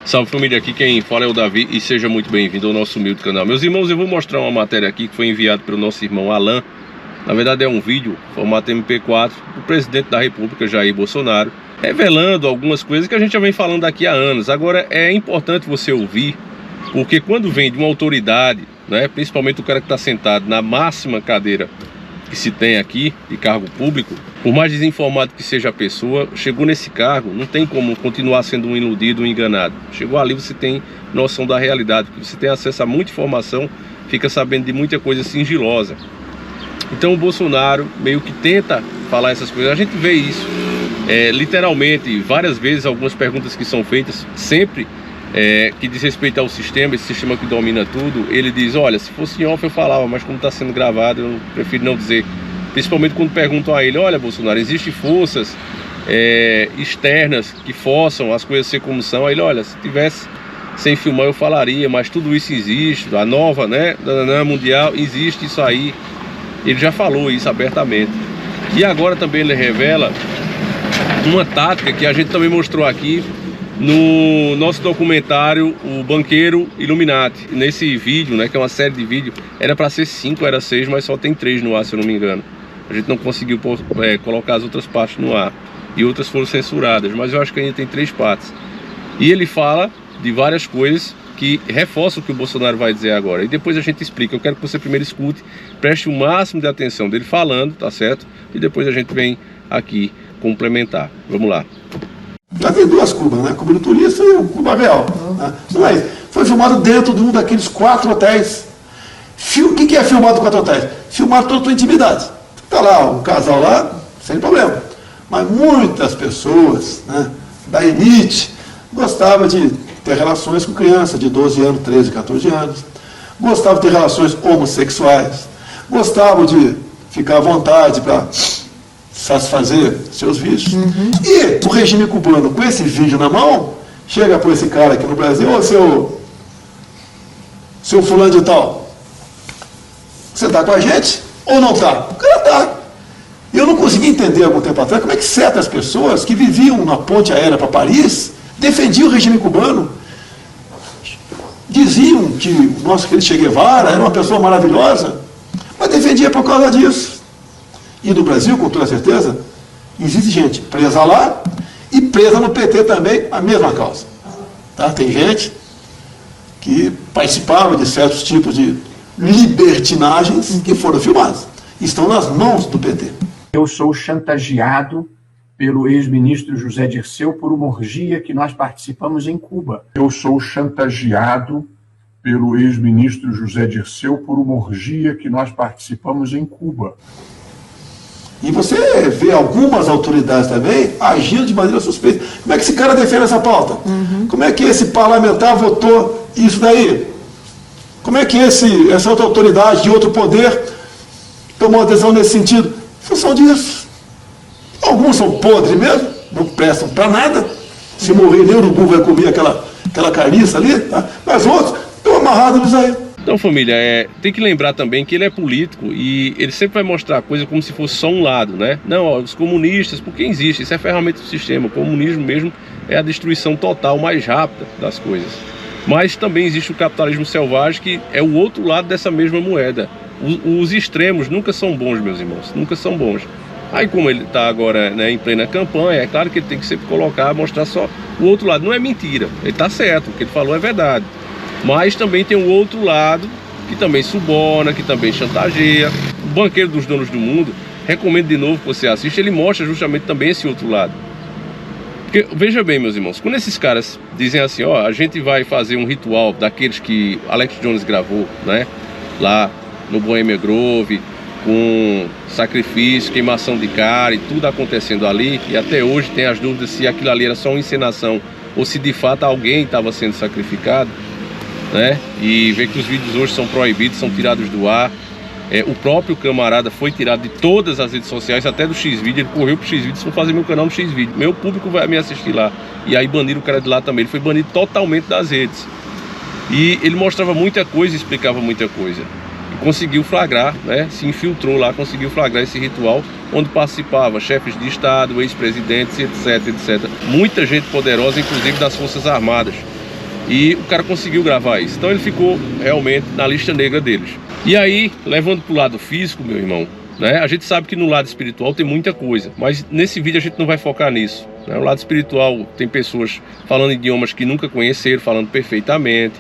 Salve família, aqui quem fala é o Davi e seja muito bem-vindo ao nosso humilde canal. Meus irmãos, eu vou mostrar uma matéria aqui que foi enviada pelo nosso irmão Alan. Na verdade é um vídeo, formato MP4, do presidente da República, Jair Bolsonaro, revelando algumas coisas que a gente já vem falando aqui há anos. Agora é importante você ouvir, porque quando vem de uma autoridade, né, principalmente o cara que está sentado na máxima cadeira que se tem aqui, de cargo público, por mais desinformado que seja a pessoa, chegou nesse cargo, não tem como continuar sendo um iludido, um enganado. Chegou ali, você tem noção da realidade, porque você tem acesso a muita informação, fica sabendo de muita coisa sigilosa. Então o Bolsonaro meio que tenta falar essas coisas, a gente vê isso literalmente, várias vezes, algumas perguntas que são feitas, sempre que diz respeito ao sistema, esse sistema que domina tudo, ele diz, olha, se fosse em off eu falava, mas como está sendo gravado eu prefiro não dizer. Principalmente quando perguntam a ele, olha Bolsonaro, existem forças externas que forçam as coisas a ser como são. Aí ele, olha, se tivesse sem filmar eu falaria, mas tudo isso existe, a nova, né, mundial, existe isso aí. Ele já falou isso abertamente. E agora também ele revela uma tática que a gente também mostrou aqui no nosso documentário, O Banqueiro Illuminati. Nesse vídeo, né, que é uma série de vídeos, era para ser 5, era 6, mas só tem 3 no ar, se eu não me engano. A gente não conseguiu colocar as outras partes no ar, e outras foram censuradas, mas eu acho que ainda tem 3 partes. E ele fala de várias coisas que reforçam o que o Bolsonaro vai dizer agora, e depois a gente explica. Eu quero que você primeiro escute, preste o máximo de atenção dele falando, tá certo? E depois a gente vem aqui complementar. Vamos lá. Já tem 2 Cubas, né? Cuba do turista e o Cuba real. Né? Mas foi filmado dentro de um daqueles 4 hotéis. O que é filmado em 4 hotéis? Filmado toda a tua intimidade. Tá lá, um casal lá, sem problema. Mas muitas pessoas, né, da elite gostavam de ter relações com crianças de 12 anos, 13, 14 anos. Gostavam de ter relações homossexuais. Gostavam de ficar à vontade para satisfazer seus vícios. E o regime cubano, com esse vídeo na mão, chega para esse cara aqui no Brasil, ô seu fulano de tal, você está com a gente ou não está? O cara está. Eu não consegui entender há algum tempo atrás como é que certas pessoas que viviam na ponte aérea para Paris defendiam o regime cubano, diziam que o nosso querido Che Guevara era uma pessoa maravilhosa, mas defendia por causa disso. E no Brasil, com toda certeza, existe gente presa lá e presa no PT também, a mesma causa. Tá? Tem gente que participava de certos tipos de libertinagens que foram filmadas. Estão nas mãos do PT. Eu sou chantageado pelo ex-ministro José Dirceu por uma orgia que nós participamos em Cuba. Eu sou chantageado pelo ex-ministro José Dirceu por uma orgia que nós participamos em Cuba. E você vê algumas autoridades também agindo de maneira suspeita. Como é que esse cara defende essa pauta? Como é que esse parlamentar votou isso daí? Como é que essa outra autoridade de outro poder tomou uma decisão nesse sentido? Em função disso. Alguns são podres mesmo, não prestam para nada. Se morrer, nem o urubu vai comer aquela carniça ali, tá? Mas outros estão amarrados nisso aí. Então família, tem que lembrar também que ele é político e ele sempre vai mostrar a coisa como se fosse só um lado, né? Não, ó, os comunistas, porque existe, isso é ferramenta do sistema. O comunismo mesmo é a destruição total, mais rápida das coisas. Mas também existe o capitalismo selvagem, que é o outro lado dessa mesma moeda. Os extremos nunca são bons, meus irmãos, nunca são bons. Aí como ele está agora, né, em plena campanha, é claro que ele tem que sempre colocar, mostrar só o outro lado. Não é mentira, ele está certo, o que ele falou é verdade. Mas também tem o outro lado, que também suborna, que também chantageia. O Banqueiro dos Donos do Mundo, recomendo de novo que você assista, ele mostra justamente também esse outro lado. Porque, veja bem, meus irmãos, quando esses caras dizem assim, ó, a gente vai fazer um ritual daqueles que Alex Jones gravou, né, lá no Bohemian Grove, com sacrifício, queimação de cara e tudo acontecendo ali, e até hoje tem as dúvidas se aquilo ali era só uma encenação ou se de fato alguém estava sendo sacrificado, né? E ver que os vídeos hoje são proibidos, são tirados do ar. O próprio camarada foi tirado de todas as redes sociais, até do Xvideo. Ele correu pro Xvideo, vão fazer meu canal no Xvideo, meu público vai me assistir lá. E aí baniram o cara de lá também, ele foi banido totalmente das redes. E ele mostrava muita coisa, explicava muita coisa. E conseguiu flagrar, né? Se infiltrou lá, conseguiu flagrar esse ritual, onde participava chefes de estado, ex-presidentes, etc, etc. Muita gente poderosa, inclusive das Forças Armadas. E o cara conseguiu gravar isso. Então ele ficou realmente na lista negra deles. E aí, levando para o lado físico, meu irmão, né? A gente sabe que no lado espiritual tem muita coisa, mas nesse vídeo a gente não vai focar nisso, né? O lado espiritual tem pessoas falando idiomas que nunca conheceram, falando perfeitamente,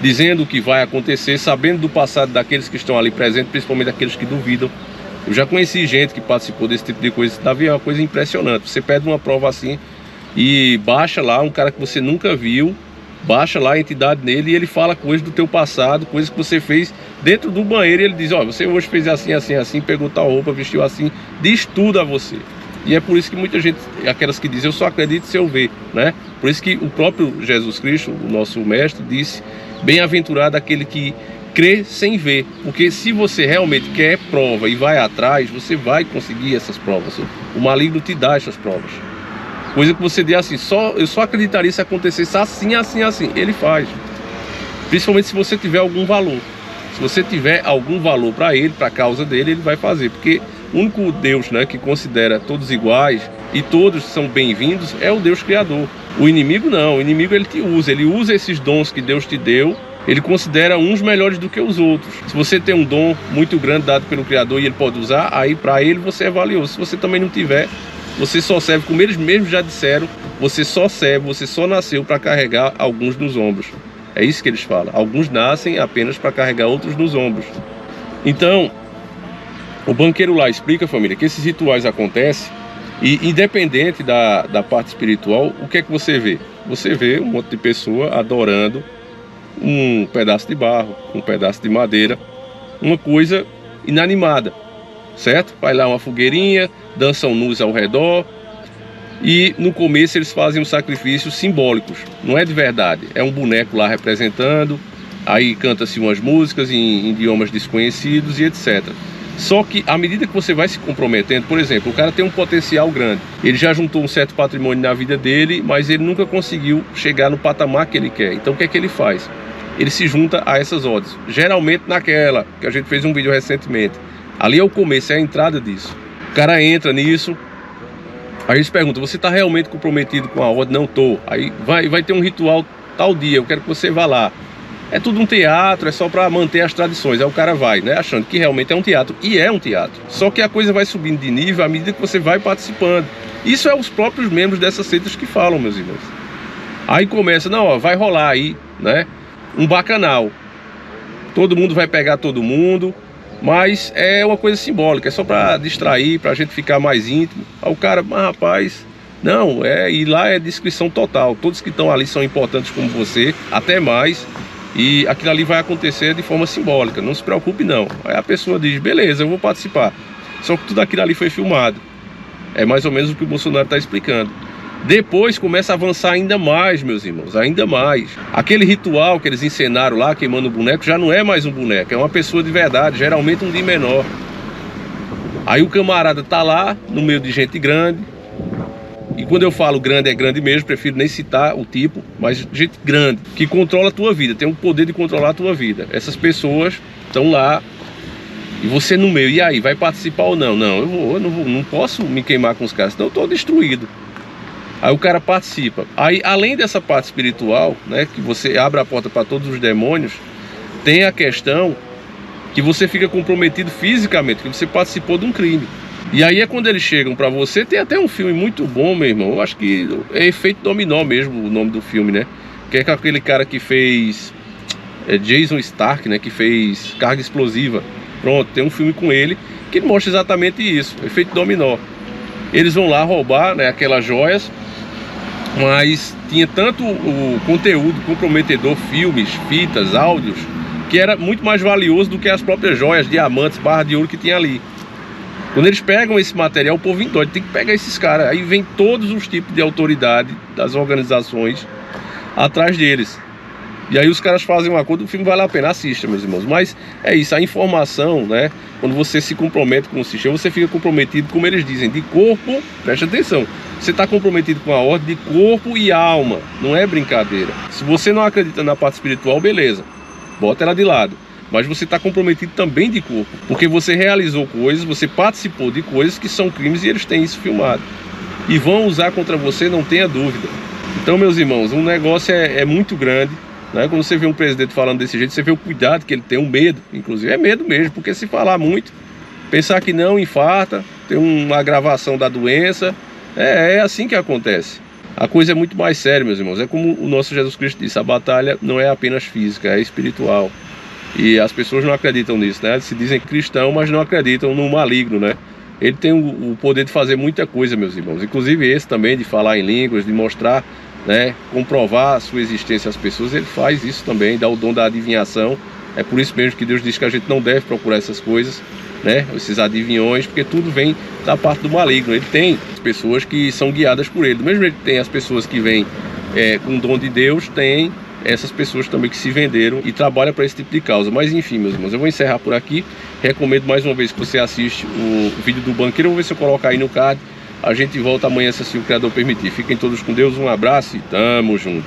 dizendo o que vai acontecer, sabendo do passado daqueles que estão ali presentes, principalmente daqueles que duvidam. Eu já conheci gente que participou desse tipo de coisa. Davi, é uma coisa impressionante. Você pede uma prova assim e baixa lá um cara que você nunca viu, baixa lá a entidade nele e ele fala coisas do teu passado, coisas que você fez dentro do banheiro, e ele diz, ó, você hoje fez assim, assim, assim, pegou tal roupa, vestiu assim, diz tudo a você. E é por isso que muita gente, aquelas que dizem, eu só acredito se eu ver, né? Por isso que o próprio Jesus Cristo, o nosso mestre, disse, bem-aventurado aquele que crê sem ver, porque se você realmente quer prova e vai atrás, você vai conseguir essas provas. O maligno te dá essas provas. Coisa que você diz assim, eu só acreditaria se acontecesse assim, assim, assim. Ele faz. Principalmente se você tiver algum valor. Se você tiver algum valor para ele, para a causa dele, ele vai fazer. Porque o único Deus, né, que considera todos iguais e todos são bem-vindos é o Deus Criador. O inimigo não. O inimigo ele te usa. Ele usa esses dons que Deus te deu. Ele considera uns melhores do que os outros. Se você tem um dom muito grande dado pelo Criador e ele pode usar, aí para ele você é valioso. Se você também não tiver, você só serve, como eles mesmos já disseram, você só serve, você só nasceu para carregar alguns nos ombros. É isso que eles falam. Alguns nascem apenas para carregar outros nos ombros. Então, o banqueiro lá explica, família, que esses rituais acontecem e independente da parte espiritual, o que é que você vê? Você vê um monte de pessoa adorando um pedaço de barro, um pedaço de madeira, uma coisa inanimada, certo? Vai lá uma fogueirinha, dançam nus ao redor e no começo eles fazem uns sacrifícios simbólicos, não é de verdade, é um boneco lá representando, aí canta-se umas músicas em idiomas desconhecidos e etc. Só que à medida que você vai se comprometendo, por exemplo, o cara tem um potencial grande, ele já juntou um certo patrimônio na vida dele, mas ele nunca conseguiu chegar no patamar que ele quer. Então o que é que ele faz? Ele se junta a essas ordens, geralmente naquela que a gente fez um vídeo recentemente. Ali é o começo, é a entrada disso. O cara entra nisso, aí eles perguntam, você está realmente comprometido com a ordem? Não estou. Aí vai ter um ritual tal dia, eu quero que você vá lá. É tudo um teatro, é só para manter as tradições. Aí o cara vai, né, achando que realmente é um teatro. E é um teatro. Só que a coisa vai subindo de nível à medida que você vai participando. Isso é os próprios membros dessas seitas que falam, meus irmãos. Aí começa, não, ó, vai rolar aí, né, um bacanal. Todo mundo vai pegar todo mundo, mas é uma coisa simbólica, é só para distrair, para a gente ficar mais íntimo. Aí o cara, mas rapaz, não, e lá é descrição total. Todos que estão ali são importantes como você, até mais. E aquilo ali vai acontecer de forma simbólica, não se preocupe não. Aí a pessoa diz, beleza, eu vou participar. Só que tudo aquilo ali foi filmado. É mais ou menos o que o Bolsonaro está explicando. Depois começa a avançar ainda mais, meus irmãos, ainda mais. Aquele ritual que eles encenaram lá, queimando o boneco, já não é mais um boneco, é uma pessoa de verdade, geralmente um de menor. Aí o camarada tá lá, no meio de gente grande. E quando eu falo grande, é grande mesmo, prefiro nem citar o tipo, mas gente grande, que controla a tua vida, tem o poder de controlar a tua vida. Essas pessoas estão lá, e você no meio, e aí, vai participar ou não? Não, eu não posso me queimar com os caras, senão eu estou destruído. Aí o cara participa. Aí, além dessa parte espiritual, né, que você abre a porta para todos os demônios, tem a questão que você fica comprometido fisicamente, que você participou de um crime. E aí é quando eles chegam pra você, tem até um filme muito bom, meu irmão, eu acho que é Efeito Dominó mesmo o nome do filme, né? Que é com aquele cara que fez Jason Stark, né? Que fez Carga Explosiva. Pronto, tem um filme com ele que mostra exatamente isso, Efeito Dominó. Eles vão lá roubar, né, aquelas joias, mas tinha tanto o conteúdo comprometedor, filmes, fitas, áudios, que era muito mais valioso do que as próprias joias, diamantes, barra de ouro que tinha ali. Quando eles pegam esse material, o povo endoide, tem que pegar esses caras. Aí vem todos os tipos de autoridade das organizações atrás deles. E aí os caras fazem um acordo, o filme vale a pena, assista, meus irmãos. Mas é isso, a informação, né? Quando você se compromete com o sistema, você fica comprometido, como eles dizem, de corpo, preste atenção. Você está comprometido com a ordem de corpo e alma, não é brincadeira. Se você não acredita na parte espiritual, beleza, bota ela de lado. Mas você está comprometido também de corpo, porque você realizou coisas, você participou de coisas que são crimes e eles têm isso filmado. E vão usar contra você, não tenha dúvida. Então, meus irmãos, o negócio é muito grande. né? Quando você vê um presidente falando desse jeito, você vê o cuidado que ele tem, o medo, inclusive é medo mesmo, porque se falar muito, pensar que não, infarta, tem uma agravação da doença, é assim que acontece. A coisa é muito mais séria, meus irmãos. É como o nosso Jesus Cristo disse, a batalha não é apenas física, é espiritual. E as pessoas não acreditam nisso, né? Eles se dizem cristão, mas não acreditam no maligno, né? Ele tem o poder de fazer muita coisa, meus irmãos. Inclusive esse também, de falar em línguas, de mostrar, né, comprovar a sua existência às pessoas. Ele faz isso também, dá o dom da adivinhação. É por isso mesmo que Deus diz que a gente não deve procurar essas coisas, né, esses adivinhões, porque tudo vem da parte do maligno. Ele tem pessoas que são guiadas por ele. Do mesmo jeito que tem as pessoas que vêm com o dom de Deus, tem essas pessoas também que se venderam e trabalham para esse tipo de causa. Mas enfim, meus irmãos, eu vou encerrar por aqui. Recomendo mais uma vez que você assiste o vídeo do banqueiro. Eu vou ver se eu coloco aí no card. A gente volta amanhã, se assim o Criador permitir. Fiquem todos com Deus, um abraço e tamo junto.